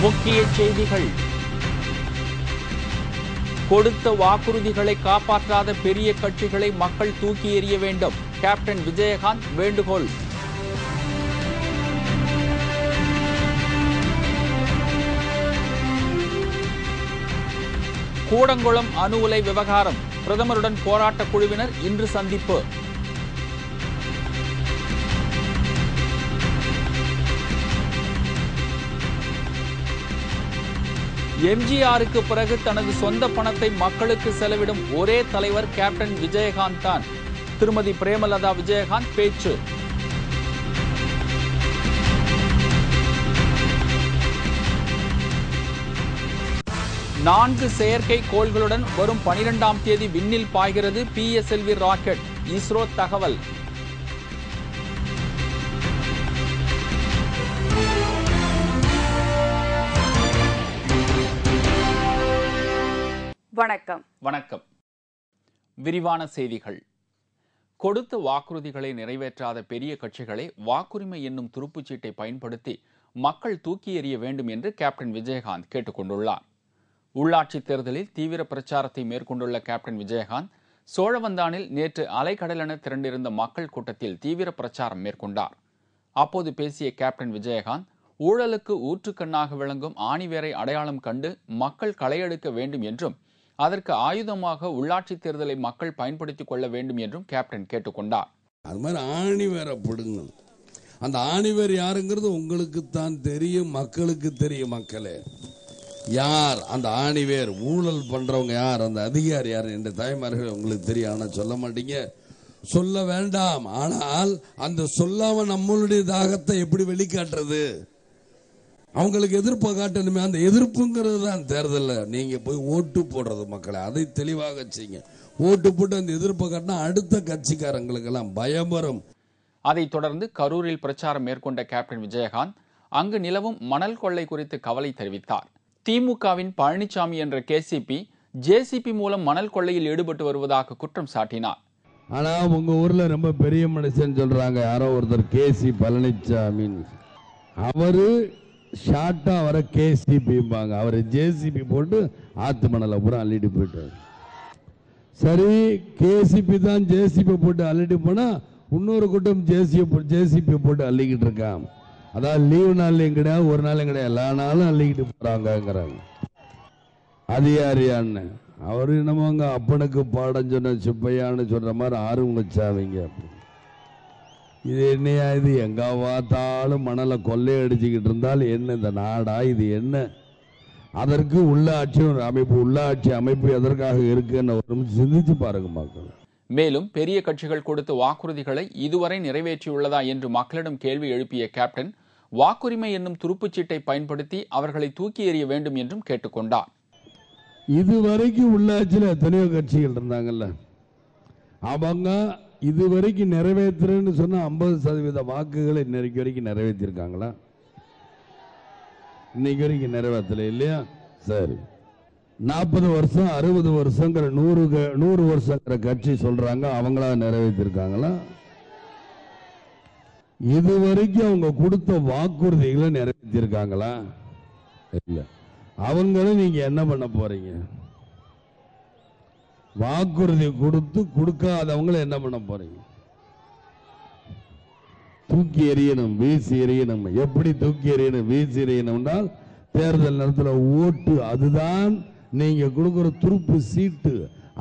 முக்கிய செய்திகள். கொடுத்த வாக்குறுதிகளை காப்பாற்றாத பெரிய கட்சிகளை மக்கள் தூக்கி எறிய வேண்டும். கேப்டன் விஜயகாந்த் வேண்டுகோள். கூடங்குளம் அணு உலை விவகாரம். பிரதமருடன் போராட்ட குழுவினர் இன்று சந்திப்பு. எம்ஜிஆருக்கு பிறகு தனது சொந்த பணத்தை மக்களுக்கு செலவிடும் ஒரே தலைவர் கேப்டன் விஜயகாந்த் தான். திருமதி பிரேமலதா விஜயகாந்த் பேச்சு. நான்கு செயற்கை கோள்களுடன் வரும் 12ஆம் தேதி விண்ணில் பாய்கிறது PSLV ராக்கெட். இஸ்ரோ தகவல். வணக்கம். விரிவான செய்திகள். கொடுத்த வாக்குறுதிகளை நிறைவேற்றாத பெரிய கட்சிகளை வாக்குரிமை என்னும் துருப்புச்சீட்டை பயன்படுத்தி மக்கள் தூக்கி எறிய வேண்டும் என்று கேப்டன் விஜயகாந்த் கேட்டுக் கொண்டுள்ளார். உள்ளாட்சித் தேர்தலில் தீவிர பிரச்சாரத்தை மேற்கொண்டுள்ள கேப்டன் விஜயகாந்த் சோழவந்தானில் நேற்று அலைக்கடலென திரண்டிருந்த மக்கள் கூட்டத்தில் தீவிர பிரச்சாரம் மேற்கொண்டார். அப்போது பேசிய கேப்டன் விஜயகாந்த் ஊழலுக்கு ஊற்றுக்கண்ணாக விளங்கும் ஆணிவேரை அடையாளம் கண்டு மக்கள் களையெடுக்க வேண்டும் என்றும் அதற்கு ஆயுதமாக உள்ளாட்சி தேர்தலை மக்கள் பயன்படுத்திக் கொள்ள வேண்டும் என்றும் கேப்டன் கேட்டுக்கொண்டார். அது மாதிரி ஆணிவேரை பிடுங்க. அந்த ஆணிவேர் யாருங்கிறது உங்களுக்கு தான் தெரியும், மக்களுக்கு தெரியும். மக்களே, யார் அந்த ஆணிவேர், ஊழல் பண்றவங்க யார், அந்த அதிகாரி யார் என்ற தாய்மார்கள் உங்களுக்கு தெரியும். ஆனா சொல்ல மாட்டீங்க, சொல்ல வேண்டாம். ஆனால் அந்த சொல்லாம நம்மளுடைய தாகத்தை எப்படி வெளிக்காட்டுறது? அவங்களுக்கு எதிர்ப்பு காட்டணுமே. அந்த எதிர்ப்புங்கிறது தான் தேர்தலில் நீங்க போய் ஓட்டு போடுறது. மக்களை அதை தெளிவாக செய்யுங்க. ஓட்டு போட்டு அந்த எதிர்ப்பை காட்டினா அடுத்த கட்சிக்காரங்களுக்கெல்லாம் பயம் வரும். அதைத் தொடர்ந்து கரூரில் பிரச்சாரம் மேற்கொண்ட கேப்டன் விஜயகாந்த் அங்கு நிலவும் மணல் கொள்ளை குறித்து கவலை தெரிவித்தார். திமுகவின் பழனிசாமி என்ற KCP JCP மூலம் மணல் கொள்ளையில் ஈடுபட்டு வருவதாக குற்றம் சாட்டினார். ஆனா உங்க ஊர்ல ரொம்ப பெரிய மனுஷன் சொல்றாங்க, யாரோ ஒருத்தர் KC பழனிசாமி. அவரு ஷார்ட்டா வர KCPம்பாங்க. அவர் JCP போட்டு ஆத்து மணலை பூரா அள்ளிட்டு போயிட்டார். சரி, KCP தான் JCP போட்டு அள்ளிட்டு போனா இன்னொரு கூட்டம் JCP போட்டு அள்ளிக்கிட்டு இருக்கான். அதாவது லீவு நாள்லையும் கிடையாது, ஒரு நாளும் கிடையாது, எல்லா நாளும் அள்ளிக்கிட்டு போறாங்கிறாங்க. அதிகாரியான்னு அவரு என்னமோங்க அப்பனுக்கு பாடம் சொன்ன சுப்பையான்னு சொல்ற மாதிரி ஆறுமுகச்சாமிங்க. இது என்னையா இது? எங்க பார்த்தாலும் மணலை கொள்ளையடிச்சுக்கிட்டு இருந்தால் என்ன இந்த நாடா? இது என்ன? அதற்கு உள்ளாட்சி அமைப்பு எதற்காக இருக்குன்னு சிந்திச்சு பாருங்க மக்கள். மேலும் பெரிய கட்சிகள் கொடுத்த வாக்குறுதிகளை இதுவரை நிறைவேற்றியுள்ளதா என்று மக்களிடம் கேள்வி எழுப்பிய கேப்டன் வாக்குரிமை என்னும் துருப்புச்சீட்டை பயன்படுத்தி அவர்களை தூக்கி எறிய வேண்டும் என்றும் கேட்டுக்கொண்டார். இதுவரைக்கும் உள்ளாட்சியில் எத்தனையோ கட்சிகள் இருந்தாங்கல்ல, அவங்க இதுவரைக்கும் நிறைவேற்றுறேன்னு சொன்னா 50% வாக்குகளை இன்னைக்கு வரைக்கும் நிறைவேற்றிருக்காங்களா? இன்னைக்கு வரைக்கும் நிறைவேற்றல இல்லையா? சரி, 40 வருஷம் 60 வருஷங்கிற 100 வருஷங்கிற கட்சி சொல்றாங்க, அவங்களா நிறைவேற்றிருக்காங்களா? இதுவரைக்கும் அவங்க கொடுத்த வாக்குறுதிகளை நிறைவேற்றிருக்காங்களா? இல்ல. அவங்களும் நீங்க என்ன பண்ண போறீங்க? வாக்குறுதி கொடுத்து கொடுக்காதவங்களை என்ன பண்ண போறீங்க? தூக்கி எறியணும், வீசி எறியணும். எப்படி தூக்கி எறியணும், வீசி எறியணும்னா தேர்தல் நேரத்தில் ஓட்டு, அதுதான் நீங்க கொடுக்கிற துருப்பு சீட்டு.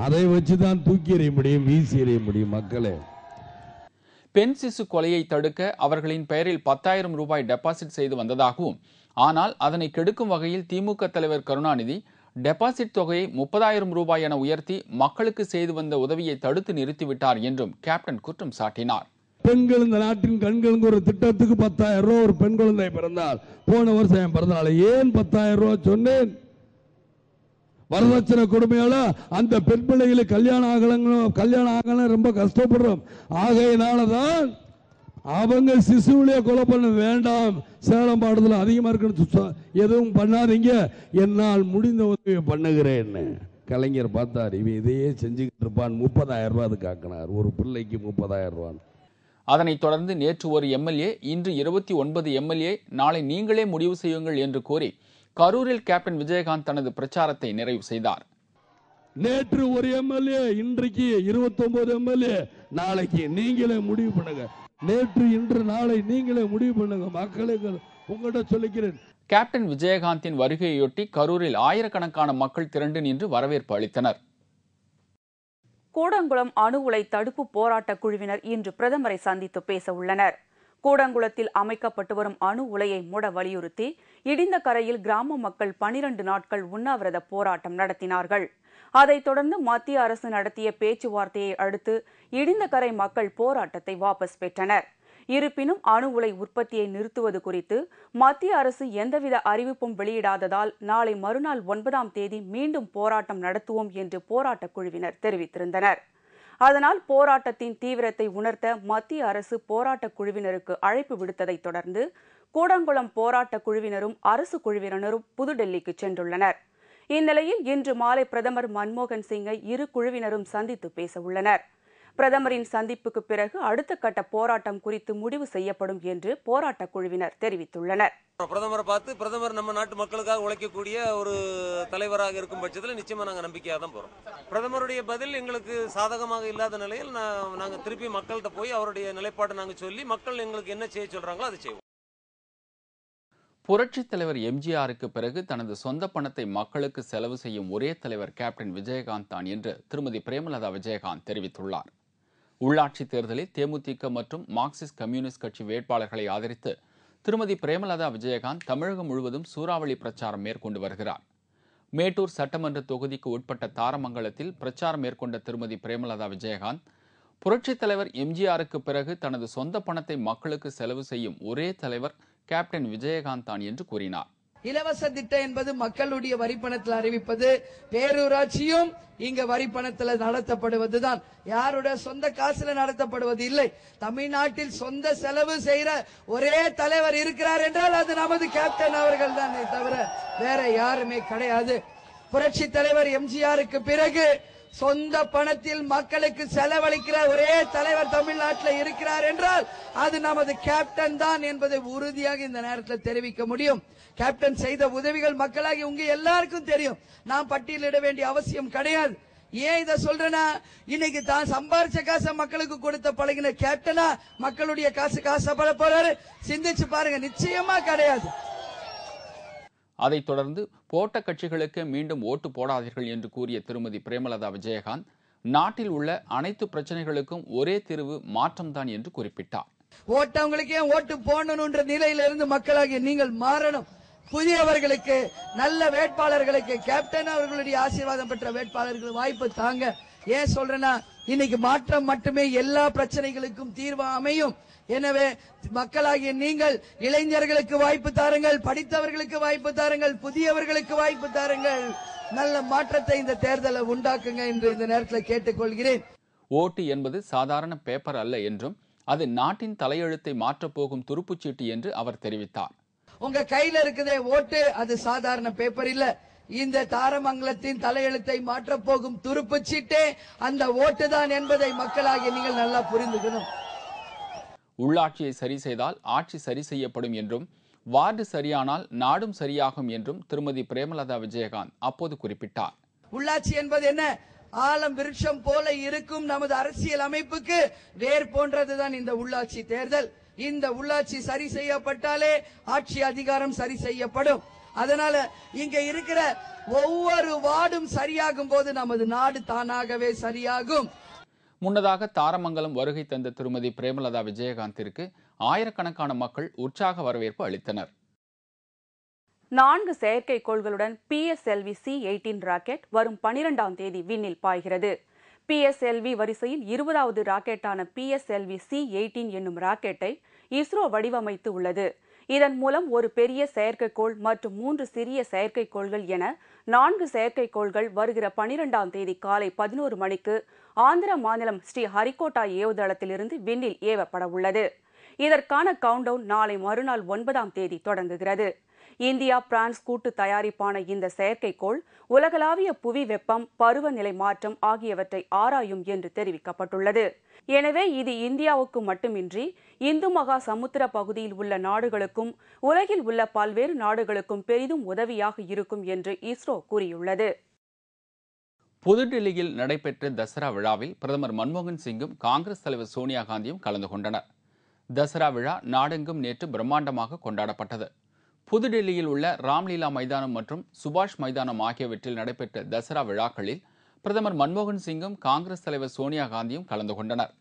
அதை வச்சுதான் தூக்கி எறிய முடியும், வீசி எறிய முடியும். மக்களே, பெண் சிசு கொலையை தடுக்க அவர்களின் பெயரில் 10,000 ரூபாய் டெபாசிட் செய்து வந்ததாகவும், ஆனால் அதனை கெடுக்கும் வகையில் திமுக தலைவர் கருணாநிதி டெபாசிட் தொகையை 30,000 ரூபாய் என உயர்த்தி மக்களுக்கு செய்து வந்த உதவியை தடுத்து நிறுத்திவிட்டார் என்றும் கேப்டன் குற்றம் சாட்டினார். பெண்கள் இந்த நாட்டின் கண்களுக்கு ஒரு திட்டத்துக்கு 10,000 ரூபாய் ஒரு பெண் குழந்தை பிறந்தால், போன வருஷம் என் பிறந்தநாள் ஏன் 10,000 ரூபாய் சொன்னேன்? வரதட்சணை கொடுமையால அந்த பெண் பிள்ளைகளுக்கு கல்யாணம் ஆகணும் ரொம்ப கஷ்டப்படுறோம். ஆகையினாலதான் அவங்க சிசுவிலே கொலை பண்ண வேண்டாம், சேலம் பாடத்தில் அதிகமா இருக்குன்னு எதுவும் பண்ணாதீங்க, என்னால் முடிந்த உதவியை பண்ணுகிறேன். கலைஞர் பார்த்தார், இவன் இதையே செஞ்சுக்கிட்டு இருப்பான், 30,000 ரூபாய் அதுக்கு ஆக்கினார், ஒரு பிள்ளைக்கு 30,000 ரூபாய். அதனைத் தொடர்ந்து நேற்று ஒரு MLA, இன்று 29 MLA, நாளை நீங்களே முடிவு செய்யுங்கள் என்று கோரி கரூரில் கேப்டன் விஜயகாந்த் தனது பிரச்சாரத்தை நிறைவு செய்தார். நேற்று ஒரு எம்எல்ஏ, இன்றைக்கு 29 எம்எல்ஏ, நாளைக்கு நீங்களே முடிவு பண்ணுங்க. நேற்று இன்று நாளை நீங்களே முடிவு பண்ணுங்க. மக்களுக்கு உங்கள்கிட்ட சொல்லிக்கிறேன். கேப்டன் விஜயகாந்தின் வருகையொட்டி கரூரில் ஆயிரக்கணக்கான மக்கள் திரண்டு நின்று வரவேற்பு அளித்தனர். கூடங்குளம் அணு உலை தடுப்பு போராட்ட குழுவினர் இன்று பிரதமரை சந்தித்து பேச உள்ளனர். கூடங்குளத்தில் அமைக்கப்பட்டு வரும் அணு உலையை மூட வலியுறுத்தி இடிந்த கரையில் கிராம மக்கள் 12 நாட்கள் உண்ணாவிரத போராட்டம் நடத்தினார்கள். அதைத் தொடர்ந்து மத்திய அரசு நடத்திய பேச்சுவார்த்தையை அடுத்து இடிந்த கரை மக்கள் போராட்டத்தை வாபஸ் பெற்றனர். இருப்பினும் அணு உலை உற்பத்தியை நிறுத்துவது குறித்து மத்திய அரசு எந்தவித அறிவிப்பும் வெளியிடாததால் நாளை மறுநாள் 9ஆம் தேதி மீண்டும் போராட்டம் நடத்துவோம் என்று போராட்ட குழுவினர் தெரிவித்திருந்தனர். அதனால் போராட்டத்தின் தீவிரத்தை உணர்த்த மத்திய அரசு போராட்ட குழுவினருக்கு அழைப்பு விடுத்ததைத் தொடர்ந்து கூடங்குளம் போராட்ட குழுவினரும் அரசு குழுவினரும் புதுடெல்லிக்கு சென்றுள்ளனர். இந்நிலையில் இன்று மாலை பிரதமர் மன்மோகன் சிங்கை இரு குழுவினரும் சந்தித்து பேச உள்ளனர். பிரதமரின் சந்திப்புக்கு பிறகு அடுத்த கட்ட போராட்டம் குறித்து முடிவு செய்யப்படும் என்று போராட்ட குழுவினர் தெரிவித்துள்ளனர். பிரதமரை பார்த்து பிரதமர் நம்ம நாட்டு மக்களுக்காக உழைக்கக்கூடிய ஒரு தலைவராக இருக்கும் பட்சத்தில் நிச்சயமா நாங்கள் நம்பிக்கையாக தான் போறோம். பிரதமருடைய பதில் எங்களுக்கு சாதகமாக இல்லாத நிலையில் நாங்கள் திருப்பி மக்கள்கிட்ட போய் அவருடைய நிலைப்பாட்டை நாங்கள் சொல்லி மக்கள் எங்களுக்கு என்ன செய்ய சொல்றாங்களோ அதை செய்வோம். புரட்சித் தலைவர் எம்ஜிஆருக்கு பிறகு தனது சொந்த பணத்தை மக்களுக்கு செலவு செய்யும் ஒரே தலைவர் கேப்டன் விஜயகாந்த் தான் என்று திருமதி பிரேமலதா விஜயகாந்த் தெரிவித்துள்ளார். உள்ளாட்சி தேர்தலில் தேமுதிக மற்றும் மார்க்சிஸ்ட் கம்யூனிஸ்ட் கட்சி வேட்பாளர்களை ஆதரித்து திருமதி பிரேமலதா விஜயகாந்த் தமிழகம் முழுவதும் சூறாவளி பிரச்சாரம் மேற்கொண்டு வருகிறார். மேட்டூர் சட்டமன்ற தொகுதிக்கு உட்பட்ட தாரமங்கலத்தில் பிரச்சாரம் மேற்கொண்ட திருமதி பிரேமலதா விஜயகாந்த் புரட்சித் தலைவர் எம்ஜிஆருக்கு பிறகு தனது சொந்த பணத்தை மக்களுக்கு செலவு செய்யும் ஒரே தலைவர் கேப்டன் விஜயகாந்த் தான் என்று கூறினார். இலவச திட்டம் என்பது மக்களுடைய வரிப்பணத்தில் அறிவிப்பது, பேரூராட்சியும் இங்க வரிப்பணத்தில் நடத்தப்படுவதுதான், யாருடைய சொந்த காசுல நடத்தப்படுவது இல்லை. தமிழ்நாட்டில் சொந்த செலவு செய்யற ஒரே தலைவர் இருக்கிறார் என்றால் அது நமது கேப்டன் அவர்கள் தானே தவிர வேற யாருமே கிடையாது. புரட்சி தலைவர் எம்ஜிஆருக்கு பிறகு சொந்த பணத்தில் மக்களுக்கு செலவழிக்கிற ஒரே தலைவர் தமிழ்நாட்டில் இருக்கிறார் என்றால் அது நமது கேப்டன் தான் என்பதை உறுதியாக இந்த நேரத்தில் தெரிவிக்க முடியும். கேப்டன் செய்த உதவிகள் மக்களாகி உங்க எல்லாருக்கும் தெரியும். நான் பட்டியலிட வேண்டிய அவசியம் கிடையாது. ஏன் இதை சொல்றேன்னா, இன்னைக்கு தான் சம்பாரிச்ச காசை மக்களுக்கு கொடுத்த பழகின கேப்டனா மக்களுடைய காசு காசப்பட போறாரு? சிந்திச்சு பாருங்க, நிச்சயமா கிடையாது. அதைத் தொடர்ந்து போட்ட கட்சிகளுக்கு மீண்டும் ஓட்டு போடாதீர்கள் என்று கூறிய திருமதி பிரேமலதா விஜயகாந்த் நாட்டில் உள்ள அனைத்து பிரச்சனைகளுக்கும் ஒரே தீர்வு மாற்றம்தான் என்று குறிப்பிட்டார். ஓட்டவங்களுக்கே ஓட்டு போடணும்ன்ற நிலையிலிருந்து மக்களாகிய நீங்கள் மாறணும். புதியவர்களுக்கு, நல்ல வேட்பாளர்களுக்கு, கேப்டன் அவர்களுடைய ஆசீர்வாதம் பெற்ற வேட்பாளர்களுக்கு வாய்ப்பு தாங்க. ஏன் சொல்றேன்னா, இன்னைக்கு மாற்றம் மட்டுமே எல்லா பிரச்சனைகளுக்கும் தீர்வு அமையும். எனவே மக்களாகிய நீங்கள் இளைஞர்களுக்கு வாய்ப்பு தாருங்கள், படித்தவர்களுக்கு வாய்ப்பு தாருங்கள், புதியவர்களுக்கு வாய்ப்பு தாருங்கள். நல்ல மாற்றத்தை இந்த தேர்தலை உண்டாக்குங்க என்று இந்த நேரத்தில் கேட்டுக்கொள்கிறேன். ஓட்டு என்பது சாதாரண பேப்பர் அல்ல என்றும் அது நாட்டின் தலையெழுத்தை மாற்றப்போகும் துருப்புச்சீட்டு என்று அவர் தெரிவித்தார். உங்க கையில இருக்குதே ஓட்டு, அது சாதாரண பேப்பர் இல்ல. இந்த தாரமங்கலத்தின் தலையெழுத்தை மாற்றப் போகும் துருப்புச்சீட்டே அந்த ஓட்டு தான் என்பதை மக்களாகிய நீங்கள் நல்லா புரிந்துக்கணும். உள்ளாட்சியை சரி செய்தால் ஆட்சி சரி செய்யப்படும் என்றும் வார்டு சரியானால் நாடும் சரியாகும் என்றும் திருமதி பிரேமலதா விஜயகாந்த் அப்போது குறிப்பிட்டார். உள்ளாட்சி என்பது என்ன? ஆலம் விருட்சம் போல இருக்கும் நமது அரசியல் அமைப்புக்கு வேர் போன்றதுதான் இந்த உள்ளாட்சி தேர்தல். இந்த உள்ளாட்சி சரி செய்யப்பட்டாலே ஆட்சி அதிகாரம் சரி செய்யப்படும். அதனால இங்க இருக்கிற ஒவ்வொரு வார்டும் சரியாகும் போது நமது நாடு தானாகவே சரியாகும். முன்னதாக தாரமங்கலம் வருகை தந்த திருமதி பிரேமலதா விஜயகாந்திற்கு ஆயிரக்கணக்கான மக்கள் உற்சாக வரவேற்பு அளித்தனர். 4 செயற்கைக்கோள்களுடன் PSLV C-18 ராக்கெட் வரும் 12ஆம் தேதி விண்ணில் பாய்கிறது. PSLV வரிசையில் 20வது ராக்கெட்டான PSLV C-18 என்னும் ராக்கெட்டை இஸ்ரோ வடிவமைத்து உள்ளது. இதன் மூலம் ஒரு பெரிய செயற்கைக்கோள் மற்றும் 3 சிறிய செயற்கைக்கோள்கள் என 4 செயற்கைக்கோள்கள் வருகிற 12ஆம் தேதி காலை 11 மணிக்கு ஆந்திர மாநிலம் ஸ்ரீஹரிகோட்டா ஏவுதளத்திலிருந்து விண்ணில் ஏவப்பட உள்ளது. இதற்கான கவுண்டவுன் நாளை மறுநாள் 9ஆம் தேதி தொடங்குகிறது. இந்தியா பிரான்ஸ் கூட்டு தயாரிப்பான இந்த செயற்கைக்கோள் உலகளாவிய புவி வெப்பம், பருவநிலை மாற்றம் ஆகியவற்றை ஆராயும் என்று தெரிவிக்கப்பட்டுள்ளது. எனவே இது இந்தியாவுக்கு மட்டுமின்றி இந்து மகா சமுத்திர பகுதியில் உள்ள நாடுகளுக்கும் உலகில் உள்ள பல்வேறு நாடுகளுக்கும் பெரிதும் உதவியாக இருக்கும் என்று இஸ்ரோ கூறியுள்ளது. புதுடில்லியில் நடைபெற்ற தசரா விழாவில் பிரதமர் மன்மோகன் சிங்கும் காங்கிரஸ் தலைவர் சோனியா காந்தியும் கலந்து கொண்டனர். தசரா விழா நாடெங்கும் நேற்று பிரம்மாண்டமாக கொண்டாடப்பட்டது. புதுடில்லியில் உள்ள ராம்லீலா மைதானம் மற்றும் சுபாஷ் மைதானம் ஆகியவற்றில் நடைபெற்ற தசரா விழாக்களில் பிரதமர் மன்மோகன் சிங்கும் காங்கிரஸ் தலைவர் சோனியா காந்தியும் கலந்து கொண்டனர்.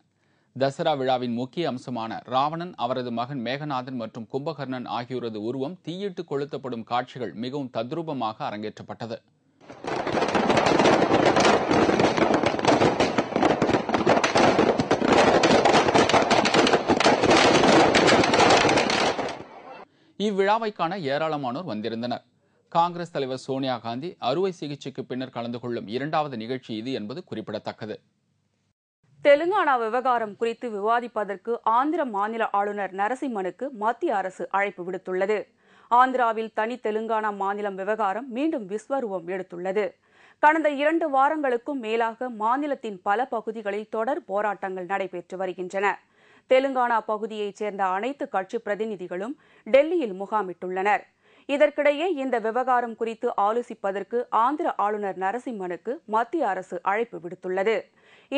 தசரா விழாவின் முக்கிய அம்சமான ராவணன், அவரது மகன் மேகநாதன் மற்றும் கும்பகர்ணன் ஆகியோரது உருவம் தீயிட்டு கொளுத்தப்படும் காட்சிகள் மிகவும் தத்ரூபமாக அரங்கேற்றப்பட்டது. இவ்விழாவை காண ஏராளமானோர் வந்திருந்தனர். காங்கிரஸ் தலைவர் சோனியா காந்தி அறுவை சிகிச்சைக்கு பின்னர் கலந்து கொள்ளும் 2வது நிகழ்ச்சி இது என்பது குறிப்பிடத்தக்கது. தெலுங்கானா விவகாரம் குறித்து விவாதிப்பதற்கு ஆந்திர மாநில ஆளுநர் நரசிம்மனுக்கு மத்திய அரசு அழைப்பு விடுத்துள்ளது. ஆந்திராவில் தனி தெலுங்கானா மாநிலம் விவகாரம் மீண்டும் விஸ்வரூபம் எடுத்துள்ளது. கடந்த 2 வாரங்களுக்கும் மேலாக மாநிலத்தின் பல பகுதிகளில் தொடர் போராட்டங்கள் நடைபெற்று வருகின்றன. தெலுங்கானா பகுதியைச் சேர்ந்த அனைத்து கட்சி பிரதிநிதிகளும் டெல்லியில் முகாமிட்டுள்ளனர். இதற்கிடையே இந்த விவகாரம் குறித்து ஆலோசிப்பதற்கு ஆந்திர ஆளுநர் நரசிம்மனுக்கு மத்திய அரசு அழைப்பு விடுத்துள்ளது.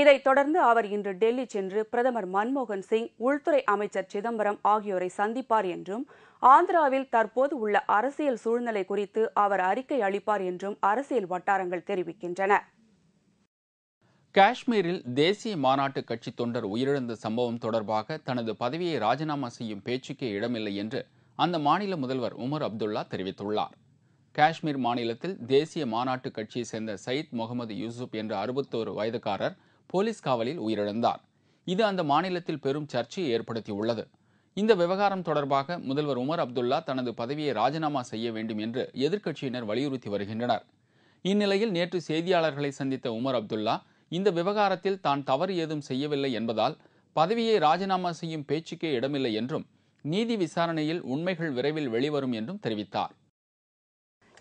இதைத் தொடர்ந்து அவர் இன்று டெல்லி சென்று பிரதமர் மன்மோகன் சிங், உள்துறை அமைச்சர் சிதம்பரம் ஆகியோரை சந்திப்பார் என்றும், ஆந்திராவில் தற்போது உள்ள அரசியல் சூழ்நிலை குறித்து அவர் அறிக்கை அளிப்பார் என்றும் அரசியல் வட்டாரங்கள் தெரிவிக்கின்றன. காஷ்மீரில் தேசிய மாநாட்டு கட்சி தொண்டர் உயிரிழந்த சம்பவம் தொடர்பாக தனது பதவியை ராஜினாமா செய்யும் பேச்சுக்கே இடமில்லை என்று அந்த மாநில முதல்வர் உமர் அப்துல்லா தெரிவித்துள்ளார். காஷ்மீர் மாநிலத்தில் தேசிய மாநாட்டு கட்சியை சேர்ந்த சயித் முகமது யூசுப் என்ற 61 வயதுக்காரர் போலீஸ் காவலில் உயிரிழந்தார். இது அந்த மாநிலத்தில் பெரும் சர்ச்சையை ஏற்படுத்தியுள்ளது. இந்த விவகாரம் தொடர்பாக முதல்வர் உமர் அப்துல்லா தனது பதவியை ராஜினாமா செய்ய வேண்டும் என்று எதிர்க்கட்சியினர் வலியுறுத்தி வருகின்றனர். இந்நிலையில் நேற்று செய்தியாளர்களை சந்தித்த உமர் அப்துல்லா இந்த விவகாரத்தில் தான் தவறு ஏதும் செய்யவில்லை என்பதால் பதவியை ராஜினாமா செய்யும் பேச்சுக்கே இடமில்லை என்றும், நீதி விசாரணையில் உண்மைகள் விரைவில் வெளிவரும் என்றும் தெரிவித்தார்.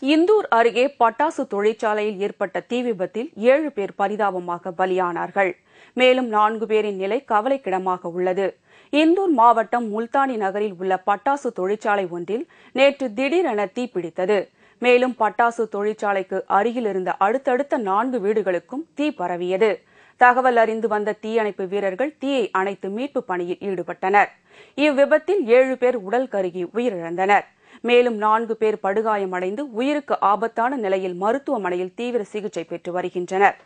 இந்தூர் அருகே பட்டாசு தொழிற்சாலையில் ஏற்பட்ட தீ விபத்தில் 7 பேர் பரிதாபமாக பலியானார்கள். மேலும் 4 பேரின் நிலை கவலைக்கிடமாக உள்ளது. இந்தூர் மாவட்டம் முல்தானி நகரில் உள்ள பட்டாசு தொழிற்சாலை ஒன்றில் நேற்று திடீரென தீப்பிடித்தது. மேலும் பட்டாசு தொழிற்சாலைக்கு அருகில் இருந்த அடுத்தடுத்த 4 வீடுகளுக்கும் தீ பரவியது. தகவல் அறிந்து வந்த தீயணைப்பு வீரர்கள் தீயை அணைத்து மீட்பு பணியில் ஈடுபட்டனர். இவ்விபத்தில் 7 பேர் உடல் கருகி உயிரிழந்தனர். மேலும் 4 பேர் படுகாயமடைந்து உயிருக்கு ஆபத்தான நிலையில் மருத்துவமனையில் தீவிர சிகிச்சை பெற்று வருகின்றனர்.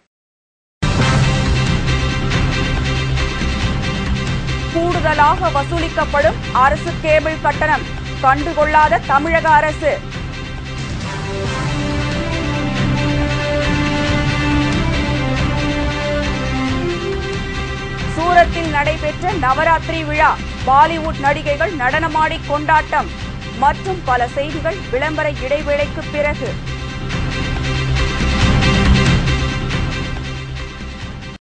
கூடுதலாக வசூலிக்கப்படும் அரசு கேபிள் கட்டணம் கண்டுகொள்ளாத தமிழக அரசு. சூரத்தில் நடைபெற்ற நவராத்திரி விழா, பாலிவுட் நடிகைகள் நடனமாடி கொண்டாட்டம் மற்றும் பல செய்திகள் விளம்பர இடைவேளைக்கு பிறகு.